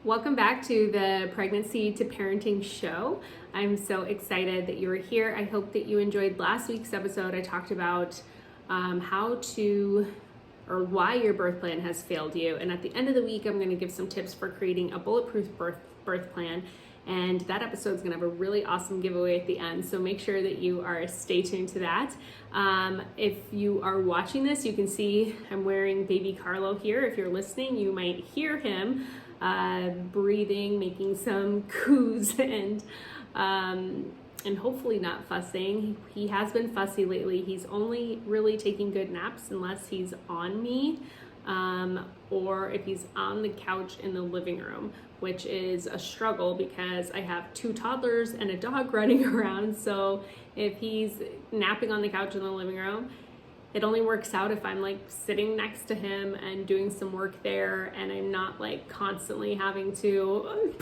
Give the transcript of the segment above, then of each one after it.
Welcome back to the Pregnancy to Parenting show. I'm so excited that you are here. I hope that you enjoyed last week's episode. I talked about how to or why your birth plan has failed you. And at the end of the week, I'm going to give some tips for creating a bulletproof birth plan. And that episode is going to have a really awesome giveaway at the end. So make sure that you are stay tuned to that. If you are watching this, you can see I'm wearing baby Carlo here. If you're listening, you might hear him breathing, making some coos, and hopefully not fussing. He has been fussy lately. He's only really taking good naps unless he's on me, or if he's on the couch in the living room, which is a struggle because I have 2 toddlers and a dog running around. So if he's napping on the couch in the living room, it only works out if I'm like sitting next to him and doing some work there, and I'm not like constantly having to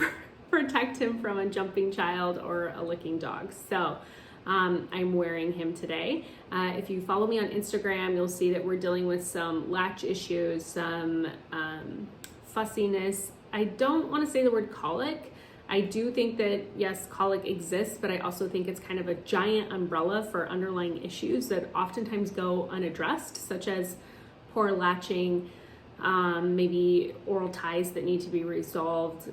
protect him from a jumping child or a licking dog. So I'm wearing him today. If you follow me on Instagram, you'll see that we're dealing with some latch issues, some fussiness. I don't want to say the word colic. I do think that, yes, colic exists, but I also think it's kind of a giant umbrella for underlying issues that oftentimes go unaddressed, such as poor latching, maybe oral ties that need to be resolved,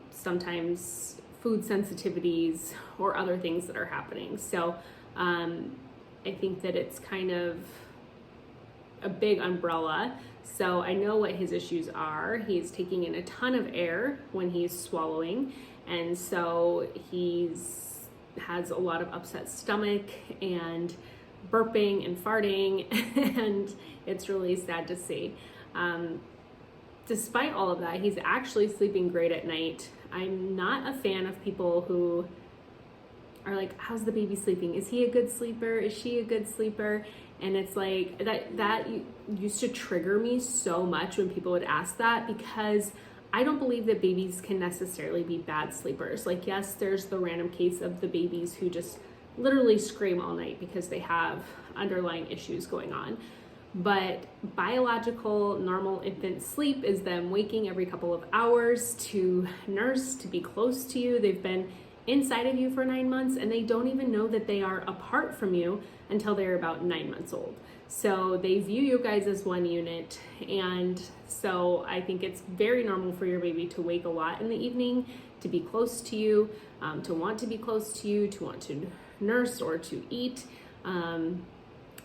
sometimes food sensitivities or other things that are happening. So I think that it's kind of a big umbrella. So I know what his issues are. He's taking in a ton of air when he's swallowing, and so has a lot of upset stomach and burping and farting, and it's really sad to see. Despite all of that, he's actually sleeping great at night. I'm not a fan of people who are like, how's the baby sleeping? Is he a good sleeper? Is she a good sleeper? And it's like that used to trigger me so much when people would ask that, because I don't believe that babies can necessarily be bad sleepers. Like, yes, there's the random case of the babies who just literally scream all night because they have underlying issues going on. But biological normal infant sleep is them waking every couple of hours to nurse, to be close to you. They've been inside of you for 9 months, and they don't even know that they are apart from you until they're about 9 months old. So they view you guys as one unit. And so I think it's very normal for your baby to wake a lot in the evening, to be close to you, to want to be close to you, to want to nurse or to eat, and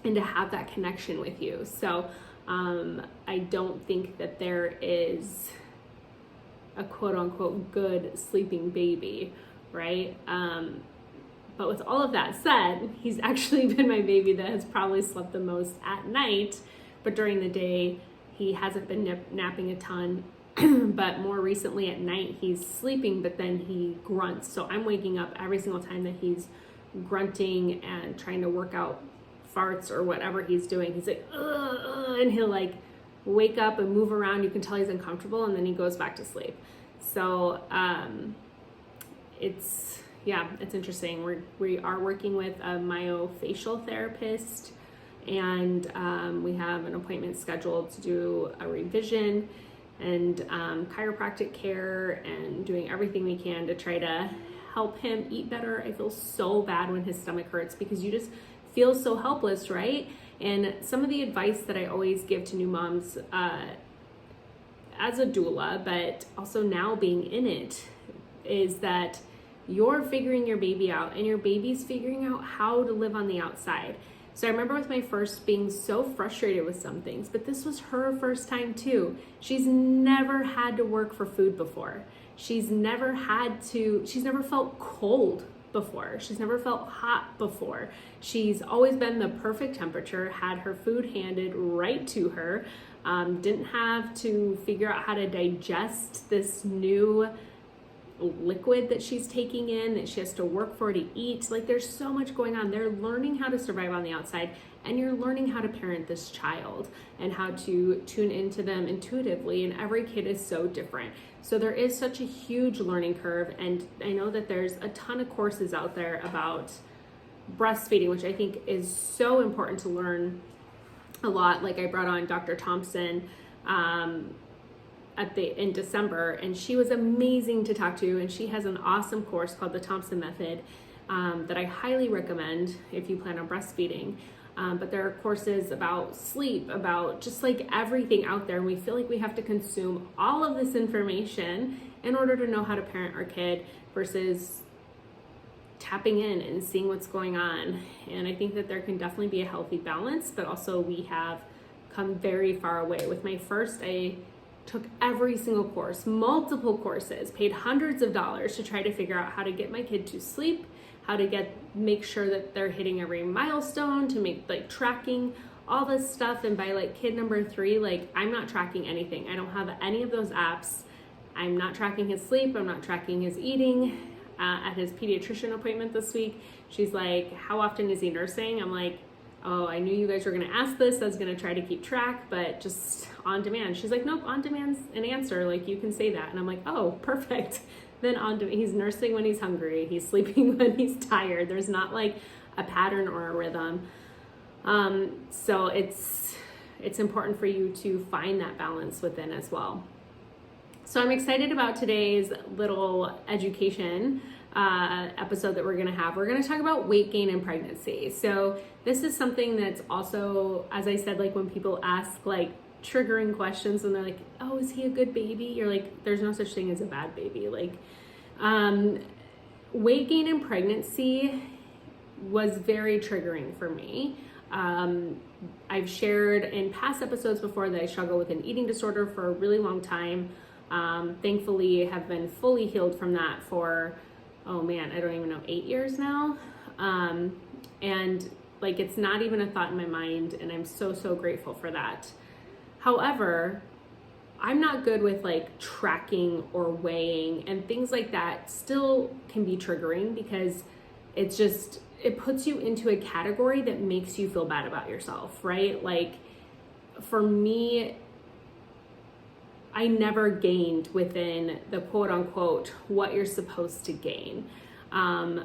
to have that connection with you. So I don't think that there is a quote unquote good sleeping baby, right? But with all of that said, he's actually been my baby that has probably slept the most at night, but during the day, he hasn't been napping a ton. But more recently at night, he's sleeping, but then he grunts. So I'm waking up every single time that he's grunting and trying to work out farts or whatever he's doing. He's like, and he'll like wake up and move around. You can tell he's uncomfortable, and then he goes back to sleep. So it's interesting. We are working with a myofacial therapist, and we have an appointment scheduled to do a revision and chiropractic care, and doing everything we can to try to help him eat better. I feel so bad when his stomach hurts because you just feel so helpless, right? And some of the advice that I always give to new moms as a doula, but also now being in it, is that you're figuring your baby out, and your baby's figuring out how to live on the outside. So I remember with my first being so frustrated with some things, but this was her first time too. She's never had to work for food before. She's never felt cold before. She's never felt hot before. She's always been the perfect temperature, had her food handed right to her, didn't have to figure out how to digest this new liquid that she's taking in, that she has to work for to eat. Like, there's so much going on. They're learning how to survive on the outside, and you're learning how to parent this child and how to tune into them intuitively, and every kid is so different. So there is such a huge learning curve, and I know that there's a ton of courses out there about breastfeeding, which I think is so important to learn a lot. Like, I brought on Dr. Thompson in December, and she was amazing to talk to, and she has an awesome course called the Thompson Method that I highly recommend if you plan on breastfeeding. But there are courses about sleep, about just like everything out there, and we feel like we have to consume all of this information in order to know how to parent our kid versus tapping in and seeing what's going on. And I think that there can definitely be a healthy balance, but also we have come very far away. With my first, I took every single course, multiple courses, paid hundreds of dollars to try to figure out how to get my kid to sleep, how to make sure that they're hitting every milestone, to make like tracking all this stuff. And by like kid number 3, like I'm not tracking anything. I don't have any of those apps. I'm not tracking his sleep. I'm not tracking his eating. At his pediatrician appointment this week, she's like, how often is he nursing? I'm like, oh, I knew you guys were going to ask this. I was going to try to keep track, but just on demand. She's like, nope, on demand's an answer. Like you can say that. And I'm like, oh, perfect. Then he's nursing when he's hungry. He's sleeping when he's tired. There's not like a pattern or a rhythm. So it's important for you to find that balance within as well. So I'm excited about today's little education episode that we're going to have. We're going to talk about weight gain in pregnancy. So this is something that's also, as I said, like when people ask like triggering questions and they're like, oh, is he a good baby? You're like, there's no such thing as a bad baby. Like weight gain in pregnancy was very triggering for me. I've shared in past episodes before that I struggle with an eating disorder for a really long time. Thankfully have been fully healed from that for, oh man, I don't even know, 8 years now. And like, it's not even a thought in my mind, and I'm so, so grateful for that. However, I'm not good with like tracking or weighing, and things like that still can be triggering because it puts you into a category that makes you feel bad about yourself, right? Like for me, I never gained within the quote unquote what you're supposed to gain. And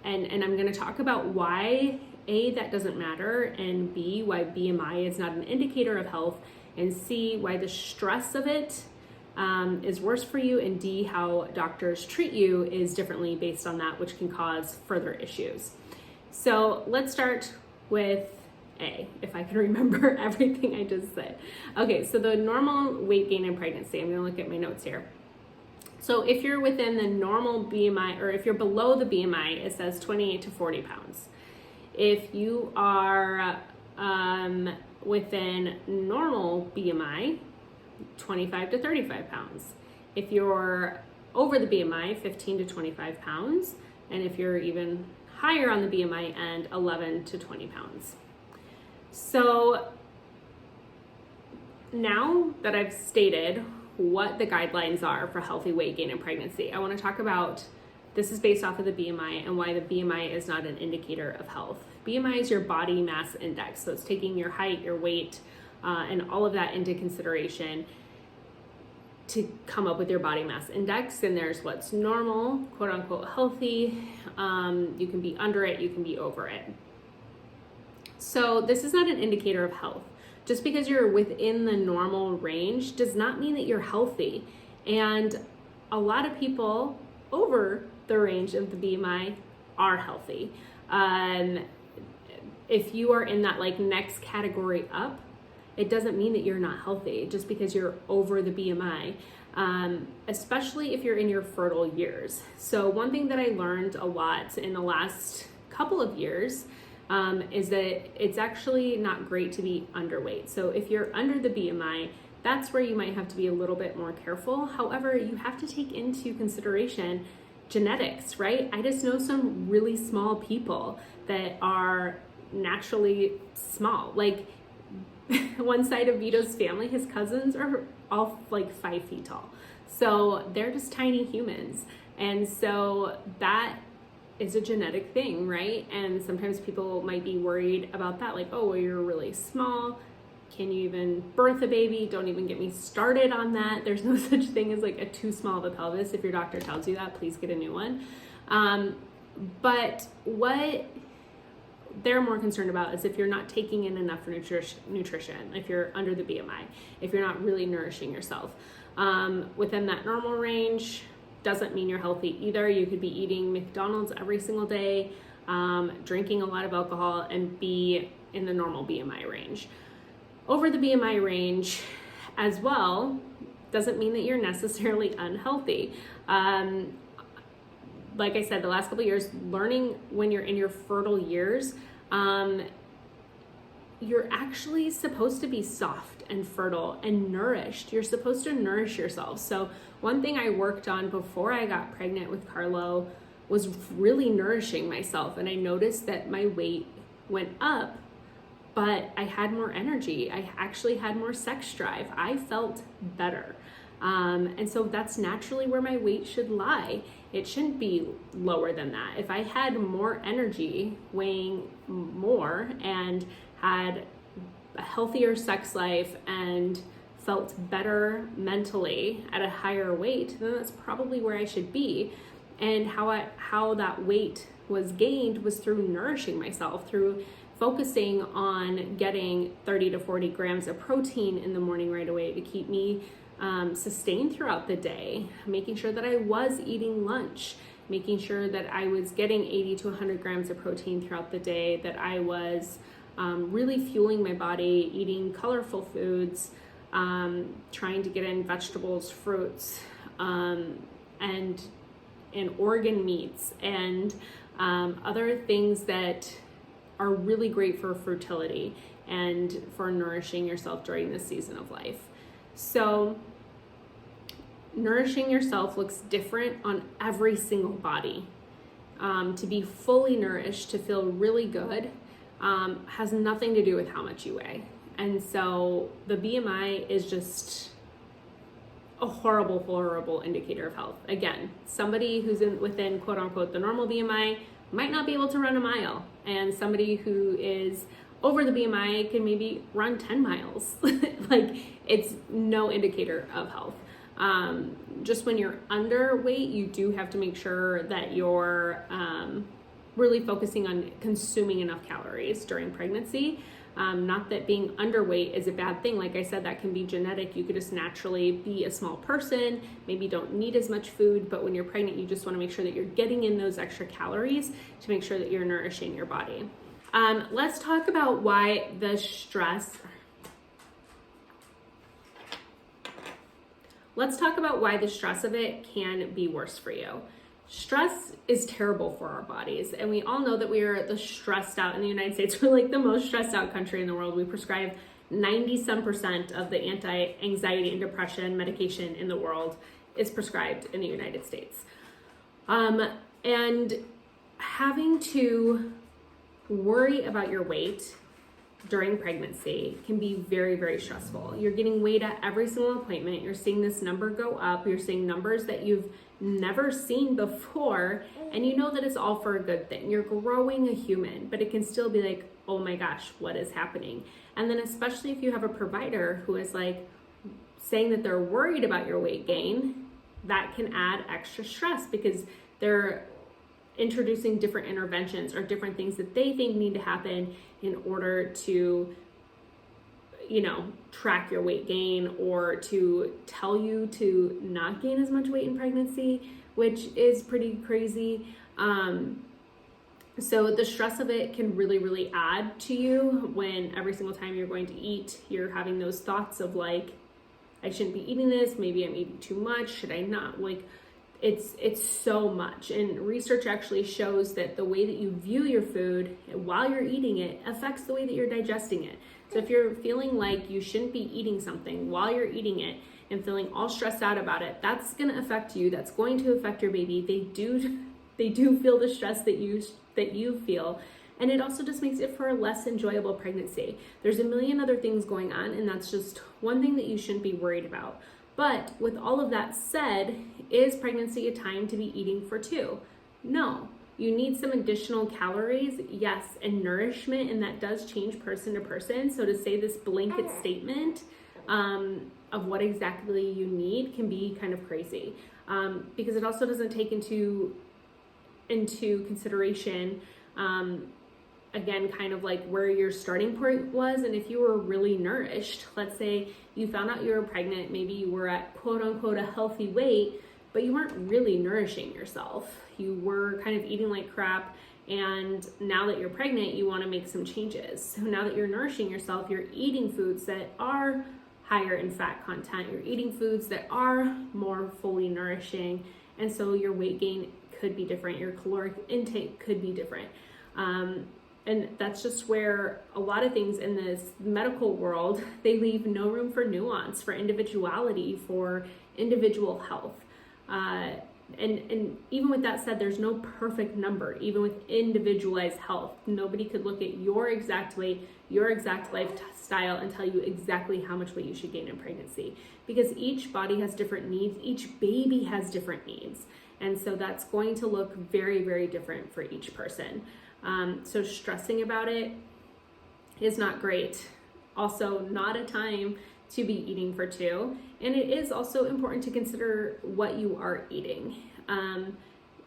I'm going to talk about why A, that doesn't matter, and B, why BMI is not an indicator of health, and C, why the stress of it is worse for you, and D, how doctors treat you is differently based on that, which can cause further issues. So let's start with A, if I can remember everything I just said. Okay, so the normal weight gain in pregnancy, I'm gonna look at my notes here. So if you're within the normal BMI, or if you're below the BMI, it says 28 to 40 pounds. If you are within normal BMI, 25 to 35 pounds. If you're over the BMI, 15 to 25 pounds. And if you're even higher on the BMI end, 11 to 20 pounds. So now that I've stated what the guidelines are for healthy weight gain in pregnancy, I want to talk about, this is based off of the BMI and why the BMI is not an indicator of health. BMI is your body mass index. So it's taking your height, your weight, and all of that into consideration to come up with your body mass index. And there's what's normal, quote unquote healthy. You can be under it, you can be over it. So this is not an indicator of health. Just because you're within the normal range does not mean that you're healthy. And a lot of people over the range of the BMI are healthy. If you are in that like next category up, it doesn't mean that you're not healthy just because you're over the BMI, especially if you're in your fertile years. So one thing that I learned a lot in the last couple of years is that it's actually not great to be underweight. So if you're under the BMI, that's where you might have to be a little bit more careful. However, you have to take into consideration genetics, right? I just know some really small people that are naturally small. Like one side of Vito's family, his cousins are all like 5 feet tall. So they're just tiny humans. And so that is a genetic thing, right? And sometimes people might be worried about that. Like, oh, well, you're really small. Can you even birth a baby? Don't even get me started on that. There's no such thing as like a too small of a pelvis. If your doctor tells you that, please get a new one. But what they're more concerned about is if you're not taking in enough nutrition, if you're under the BMI, if you're not really nourishing yourself. Within that normal range doesn't mean you're healthy either. You could be eating McDonald's every single day, drinking a lot of alcohol, and be in the normal BMI range. Over the BMI range as well doesn't mean that you're necessarily unhealthy. Like I said, the last couple of years, learning when you're in your fertile years, you're actually supposed to be soft and fertile and nourished. You're supposed to nourish yourself. So one thing I worked on before I got pregnant with Carlo was really nourishing myself. And I noticed that my weight went up, but I had more energy. I actually had more sex drive. I felt better. And so that's naturally where my weight should lie. It shouldn't be lower than that. If I had more energy, weighing more, and had a healthier sex life and felt better mentally at a higher weight, then that's probably where I should be. And how that weight was gained was through nourishing myself, through focusing on getting 30 to 40 grams of protein in the morning right away to keep me sustained throughout the day, making sure that I was eating lunch, making sure that I was getting 80 to 100 grams of protein throughout the day, that I was really fueling my body, eating colorful foods, trying to get in vegetables, fruits, and organ meats, and other things that are really great for fertility and for nourishing yourself during this season of life. So nourishing yourself looks different on every single body. To be fully nourished, to feel really good, has nothing to do with how much you weigh. And so the BMI is just a horrible indicator of health. Again, somebody who's within quote unquote the normal BMI might not be able to run a mile, and somebody who is over the BMI can maybe run 10 miles. Like, it's no indicator of health. Just when you're underweight, you do have to make sure that you're really focusing on consuming enough calories during pregnancy. Not that being underweight is a bad thing. Like I said, that can be genetic. You could just naturally be a small person, maybe don't need as much food, but when you're pregnant, you just want to make sure that you're getting in those extra calories to make sure that you're nourishing your body. Let's talk about why the stress of it can be worse for you. Stress is terrible for our bodies, and we all know that we are the stressed out in the United States. We're like the most stressed out country in the world. We prescribe 90% of the anti-anxiety and depression medication in the world is prescribed in the United States. And having to worry about your weight during pregnancy can be very, very stressful. You're getting weighed at every single appointment. You're seeing this number go up. You're seeing numbers that you've never seen before, and you know that it's all for a good thing. You're growing a human, but it can still be like, oh my gosh, what is happening? And then especially if you have a provider who is like saying that they're worried about your weight gain, that can add extra stress because they're introducing different interventions or different things that they think need to happen in order to, track your weight gain or to tell you to not gain as much weight in pregnancy, which is pretty crazy. So the stress of it can really, really add to you when every single time you're going to eat, you're having those thoughts of like, I shouldn't be eating this. Maybe I'm eating too much. Should I not? Like, it's so much. And research actually shows that the way that you view your food while you're eating it affects the way that you're digesting it. So if you're feeling like you shouldn't be eating something while you're eating it and feeling all stressed out about it, that's going to affect you. That's going to affect your baby. They do feel the stress that you feel. And it also just makes it for a less enjoyable pregnancy. There's a million other things going on, and that's just one thing that you shouldn't be worried about. But with all of that said, is pregnancy a time to be eating for two? No. You need some additional calories, yes, and nourishment, and that does change person to person. So to say this blanket statement of what exactly you need can be kind of crazy because it also doesn't take into consideration again, kind of like where your starting point was. And if you were really nourished, let's say you found out you were pregnant, maybe you were at quote unquote a healthy weight, but you weren't really nourishing yourself. You were kind of eating like crap. And now that you're pregnant, you want to make some changes. So now that you're nourishing yourself, you're eating foods that are higher in fat content. You're eating foods that are more fully nourishing. And so your weight gain could be different. Your caloric intake could be different. And that's just where a lot of things in this medical world, they leave no room for nuance, for individuality, for individual health. And even with that said, there's no perfect number, even with individualized health. Nobody could look at your exact weight, your exact lifestyle, and tell you exactly how much weight you should gain in pregnancy, because each body has different needs. Each baby has different needs. And so that's going to look very, very different for each person. So stressing about it is not great. Also, not a time to be eating for two. And it is also important to consider what you are eating.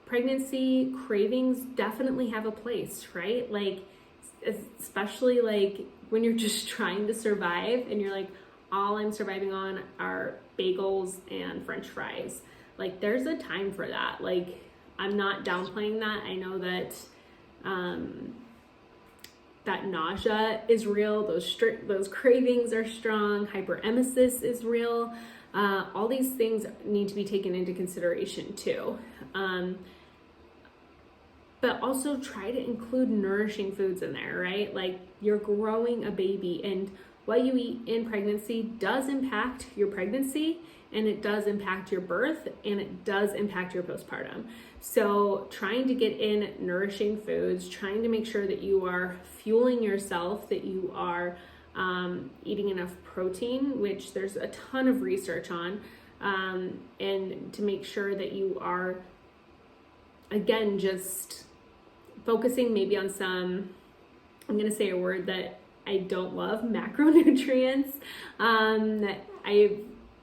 Pregnancy cravings definitely have a place, right? Like, especially like when you're just trying to survive and you're like, all I'm surviving on are bagels and French fries. Like, there's a time for that. Like, I'm not downplaying that. I know that that nausea is real. Those cravings are strong. Hyperemesis is real. All these things need to be taken into consideration too. But also try to include nourishing foods in there, right? Like, you're growing a baby, and what you eat in pregnancy does impact your pregnancy, and it does impact your birth, and it does impact your postpartum. So trying to get in nourishing foods, trying to make sure that you are fueling yourself, that you are eating enough protein, which there's a ton of research on, and to make sure that you are, again, just focusing maybe on some, I'm going to say a word that I don't love, macronutrients. I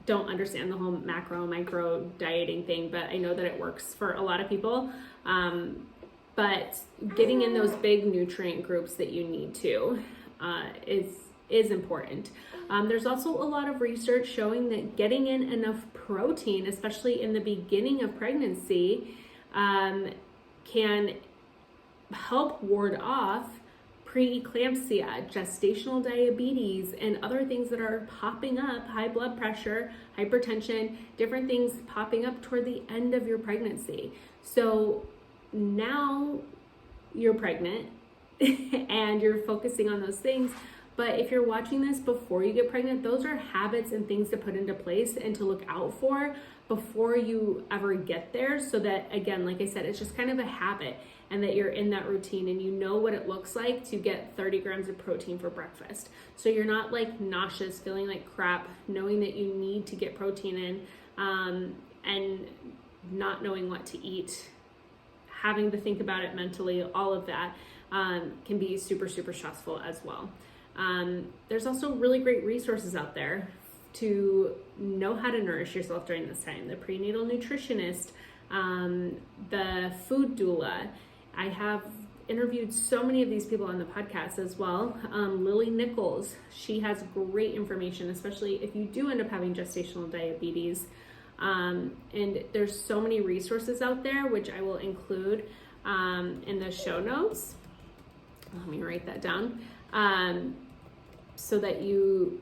don't understand the whole micro dieting thing, but I know that it works for a lot of people. But getting in those big nutrient groups that you need to is important. There's also a lot of research showing that getting in enough protein, especially in the beginning of pregnancy, can help ward off preeclampsia, gestational diabetes, and other things that are popping up, high blood pressure, hypertension, different things popping up toward the end of your pregnancy. So now you're pregnant and you're focusing on those things. But if you're watching this before you get pregnant, those are habits and things to put into place and to look out for before you ever get there. So that, again, like I said, it's just kind of a habit, and that you're in that routine and you know what it looks like to get 30 grams of protein for breakfast. So you're not like nauseous, feeling like crap, knowing that you need to get protein in, and not knowing what to eat, having to think about it mentally, all of that can be super, super stressful as well. There's also really great resources out there to know how to nourish yourself during this time. The prenatal nutritionist, the food doula. I have interviewed so many of these people on the podcast as well. Lily Nichols, she has great information, especially if you do end up having gestational diabetes. And there's so many resources out there, which I will include in the show notes. Let me write that down. So that you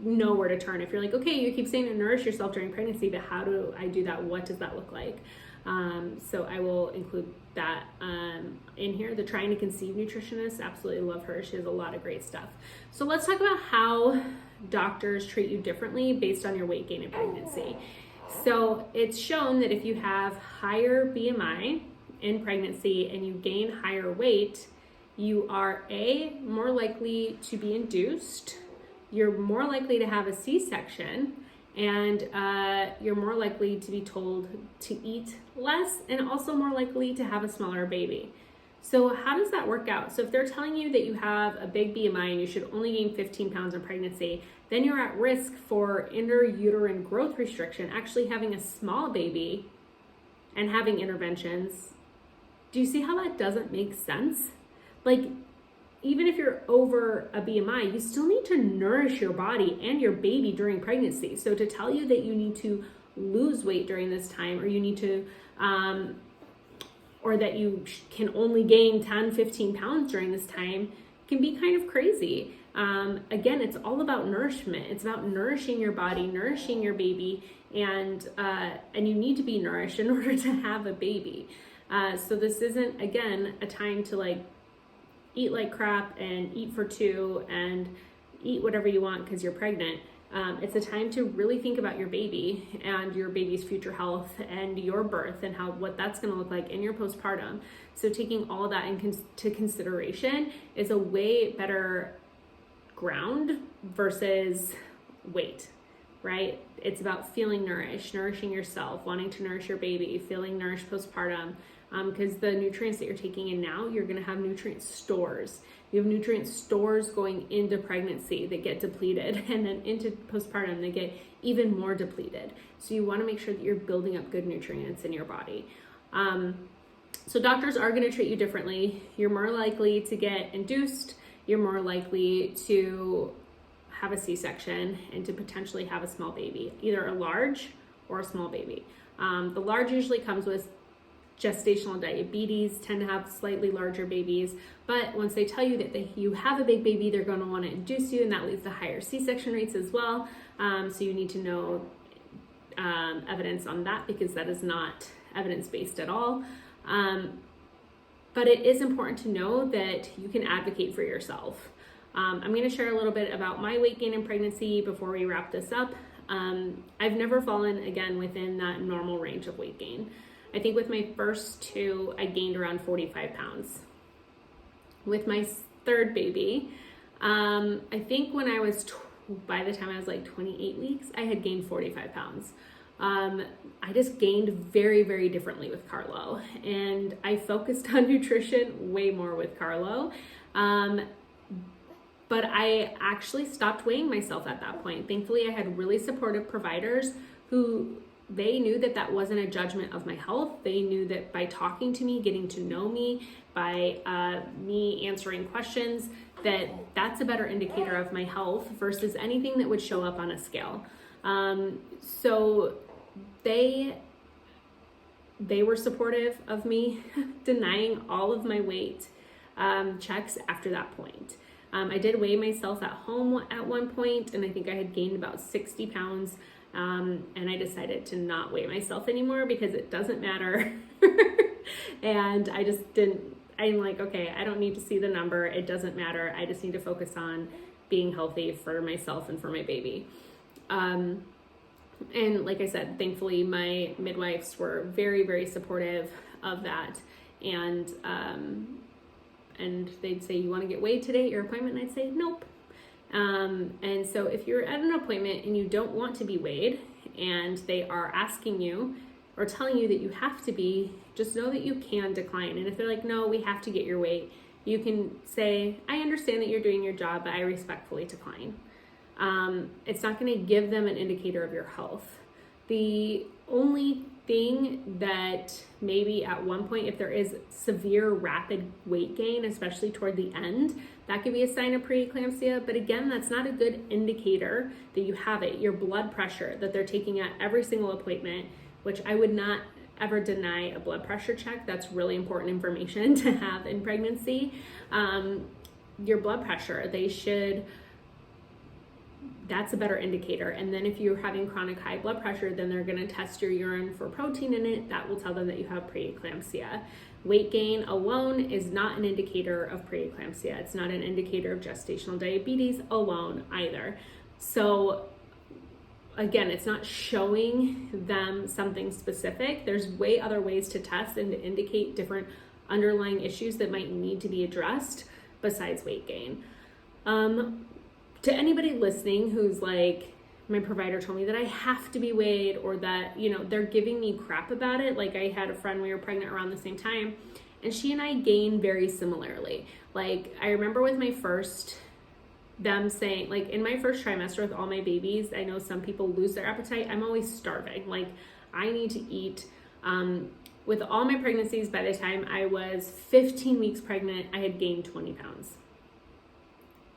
know where to turn. If you're like, okay, you keep saying to nourish yourself during pregnancy, but how do I do that? What does that look like? So I will include that in here. The Trying to Conceive nutritionist, absolutely love her. She has a lot of great stuff. So let's talk about how doctors treat you differently based on your weight gain in pregnancy. So it's shown that if you have higher BMI in pregnancy and you gain higher weight, you are more likely to be induced, you're more likely to have a C-section, and you're more likely to be told to eat less, and also more likely to have a smaller baby. So how does that work out? So if they're telling you that you have a big BMI and you should only gain 15 pounds in pregnancy, then you're at risk for intrauterine growth restriction, actually having a small baby and having interventions. Do you see how that doesn't make sense? Like, even if you're over a BMI, you still need to nourish your body and your baby during pregnancy. So to tell you that you need to lose weight during this time, or you need to, or that you can only gain 10, 15 pounds during this time can be kind of crazy. Again, it's all about nourishment. It's about nourishing your body, nourishing your baby, and you need to be nourished in order to have a baby. So this isn't, again, a time to like eat like crap and eat for two and eat whatever you want because you're pregnant. It's a time to really think about your baby and your baby's future health and your birth and what that's going to look like in your postpartum. So taking all that into consideration is a way better ground versus weight, right? It's about feeling nourished, nourishing yourself, wanting to nourish your baby, feeling nourished postpartum, because the nutrients that you're taking in now, you're going to have nutrient stores. You have nutrient stores going into pregnancy that get depleted, and then into postpartum they get even more depleted. So you want to make sure that you're building up good nutrients in your body. So doctors are going to treat you differently. You're more likely to get induced. You're more likely to have a C-section and to potentially have a small baby, either a large or a small baby. The large usually comes with gestational diabetes, tend to have slightly larger babies, but once they tell you that you have a big baby, they're going to want to induce you, and that leads to higher C-section rates as well. So you need to know evidence on that, because that is not evidence-based at all. But it is important to know that you can advocate for yourself. I'm going to share a little bit about my weight gain in pregnancy before we wrap this up. I've never fallen, again, within that normal range of weight gain. I think with my first two, I gained around 45 pounds. With my third baby, I think when I was, by the time I was like 28 weeks, I had gained 45 pounds. I just gained very, very differently with Carlo, and I focused on nutrition way more with Carlo. But I actually stopped weighing myself at that point. Thankfully, I had really supportive providers who they knew that that wasn't a judgment of my health. They knew that by talking to me, getting to know me, by me answering questions, that's a better indicator of my health versus anything that would show up on a scale. So they were supportive of me denying all of my weight checks after that point. I did weigh myself at home at one point, and I think I had gained about 60 pounds. And I decided to not weigh myself anymore because it doesn't matter. And I'm like, okay, I don't need to see the number. It doesn't matter. I just need to focus on being healthy for myself and for my baby. And like I said, thankfully my midwives were very, very supportive of that. And they'd say, you want to get weighed today at your appointment? And I'd say, nope. And so if you're at an appointment and you don't want to be weighed and they are asking you or telling you that you have to be, just know that you can decline. And if they're like, no, we have to get your weight, you can say, I understand that you're doing your job, but I respectfully decline. It's not going to give them an indicator of your health. The only thing that maybe at one point, if there is severe rapid weight gain, especially toward the end, that could be a sign of preeclampsia. But again, that's not a good indicator that you have it. Your blood pressure that they're taking at every single appointment, which I would not ever deny a blood pressure check. That's really important information to have in pregnancy. Your blood pressure, that's a better indicator. And then if you're having chronic high blood pressure, then they're going to test your urine for protein in it. That will tell them that you have preeclampsia. Weight gain alone is not an indicator of preeclampsia. It's not an indicator of gestational diabetes alone either. So again, it's not showing them something specific. There's other ways to test and to indicate different underlying issues that might need to be addressed besides weight gain. To anybody listening who's like, my provider told me that I have to be weighed, or that, they're giving me crap about it. Like, I had a friend, we were pregnant around the same time, and she and I gained very similarly. Like, I remember with my first, them saying, like, in my first trimester with all my babies, I know some people lose their appetite. I'm always starving. Like, I need to eat. With all my pregnancies, by the time I was 15 weeks pregnant, I had gained 20 pounds.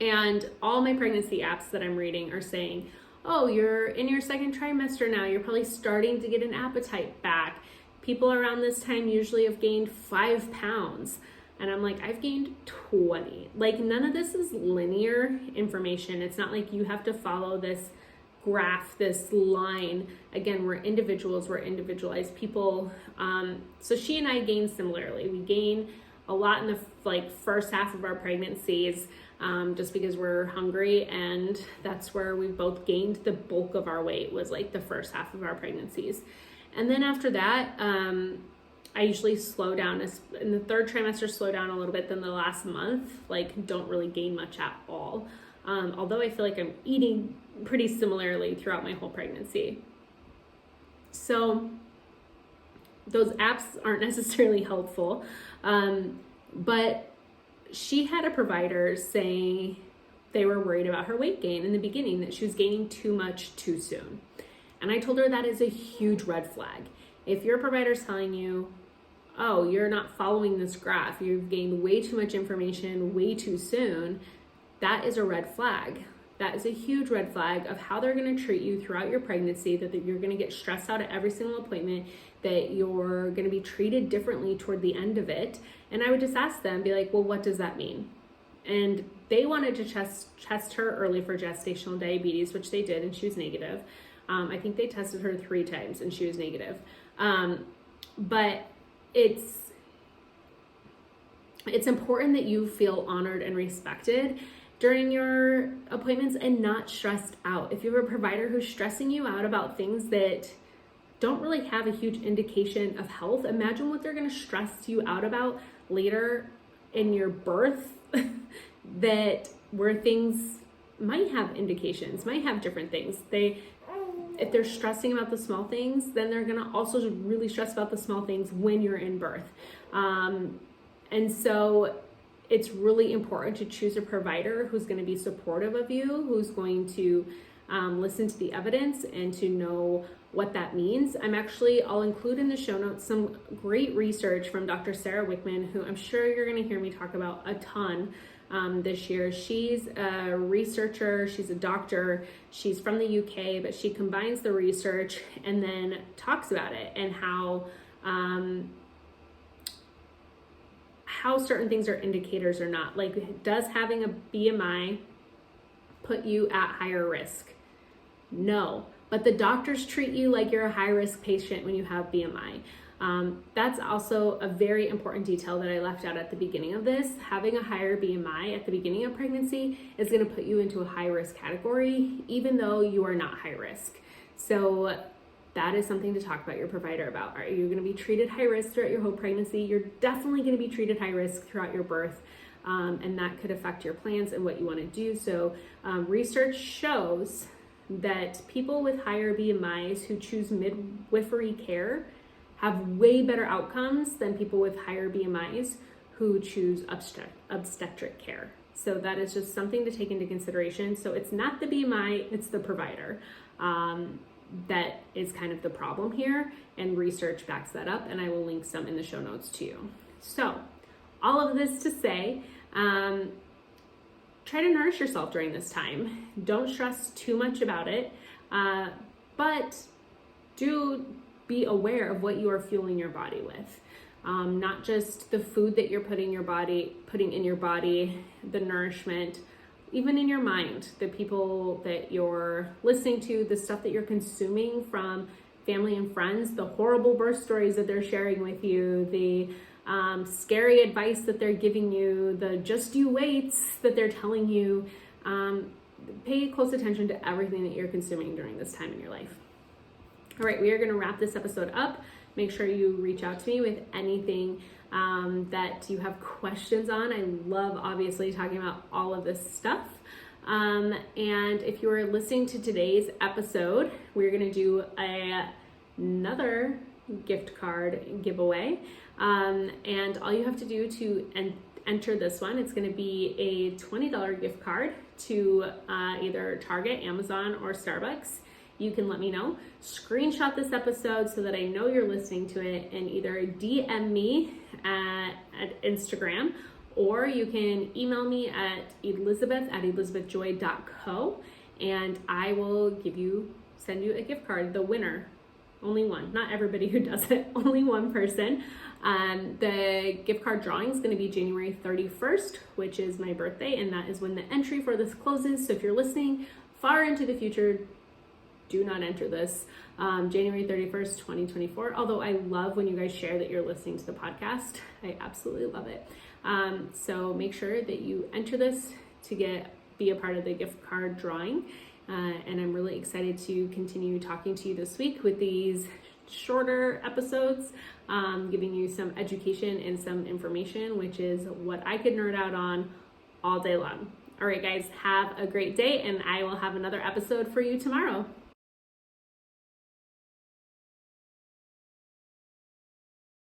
And all my pregnancy apps that I'm reading are saying, oh, you're in your second trimester now. You're probably starting to get an appetite back. People around this time usually have gained 5 pounds. And I'm like, I've gained 20. Like, none of this is linear information. It's not like you have to follow this graph, this line. Again, we're individuals, we're individualized people. So she and I gain similarly. We gain a lot in the first half of our pregnancies, just because we're hungry, and that's where we both gained the bulk of our weight, was like the first half of our pregnancies. And then after that, I usually slow down. In the third trimester, slow down a little bit. Then the last month, like, don't really gain much at all. Although I feel like I'm eating pretty similarly throughout my whole pregnancy. So those apps aren't necessarily helpful. But she had a provider saying they were worried about her weight gain in the beginning, that she was gaining too much too soon. And I told her that is a huge red flag. If your provider's telling you, oh, you're not following this graph, you've gained way too much information way too soon, that is a red flag. That is a huge red flag of how they're going to treat you throughout your pregnancy, that you're going to get stressed out at every single appointment, that you're going to be treated differently toward the end of it. And I would just ask them, be like, well, what does that mean? And they wanted to test her early for gestational diabetes, which they did, and she was negative. I think they tested her 3 times and she was negative. But it's important that you feel honored and respected during your appointments and not stressed out. If you have a provider who's stressing you out about things that don't really have a huge indication of health, imagine what they're going to stress you out about later in your birth, where things might have indications, might have different things. If they're stressing about the small things, then they're going to also really stress about the small things when you're in birth. And so it's really important to choose a provider who's going to be supportive of you, who's going to listen to the evidence and to know what that means. I'll include in the show notes some great research from Dr. Sarah Wickman, who I'm sure you're going to hear me talk about a ton this year. She's a researcher, she's a doctor, she's from the UK, but she combines the research and then talks about it and how certain things are indicators or not. Like, does having a BMI put you at higher risk? No, but the doctors treat you like you're a high-risk patient when you have BMI. That's also a very important detail that I left out at the beginning of this. Having a higher BMI at the beginning of pregnancy is going to put you into a high-risk category, even though you are not high risk. So that is something to talk about your provider about. Are you going to be treated high risk throughout your whole pregnancy? You're definitely going to be treated high risk throughout your birth, and that could affect your plans and what you want to do. So research shows that people with higher BMIs who choose midwifery care have way better outcomes than people with higher BMIs who choose obstetric care. So that is just something to take into consideration. So it's not the BMI, it's the provider. That is kind of the problem here, and research backs that up, and I will link some in the show notes to you. So all of this to say, try to nourish yourself during this time. Don't stress too much about it, but do be aware of what you are fueling your body with. Not just the food that you're putting in your body, the nourishment, even in your mind, the people that you're listening to, the stuff that you're consuming from family and friends, the horrible birth stories that they're sharing with you, the scary advice that they're giving you, the just you waits that they're telling you. Pay close attention to everything that you're consuming during this time in your life. All right, we are going to wrap this episode up. Make sure you reach out to me with anything that you have questions on. I love, obviously, talking about all of this stuff. And if you are listening to today's episode, we're going to do another gift card giveaway. And all you have to do to enter this one, it's going to be a $20 gift card to either Target, Amazon, or Starbucks. You can let me know. Screenshot this episode so that I know you're listening to it, and either DM me at Instagram or you can email me at elizabeth@elizabethjoy.co, and I will send you a gift card. The winner, only one, not everybody who does it, only one person. The gift card drawing is going to be January 31st, which is my birthday, and that is when the entry for this closes. So if you're listening far into the future, do not enter this. January 31st, 2024. Although I love when you guys share that you're listening to the podcast. I absolutely love it. So make sure that you enter this to be a part of the gift card drawing. And I'm really excited to continue talking to you this week with these shorter episodes, giving you some education and some information, which is what I could nerd out on all day long. All right, guys, have a great day, and I will have another episode for you tomorrow.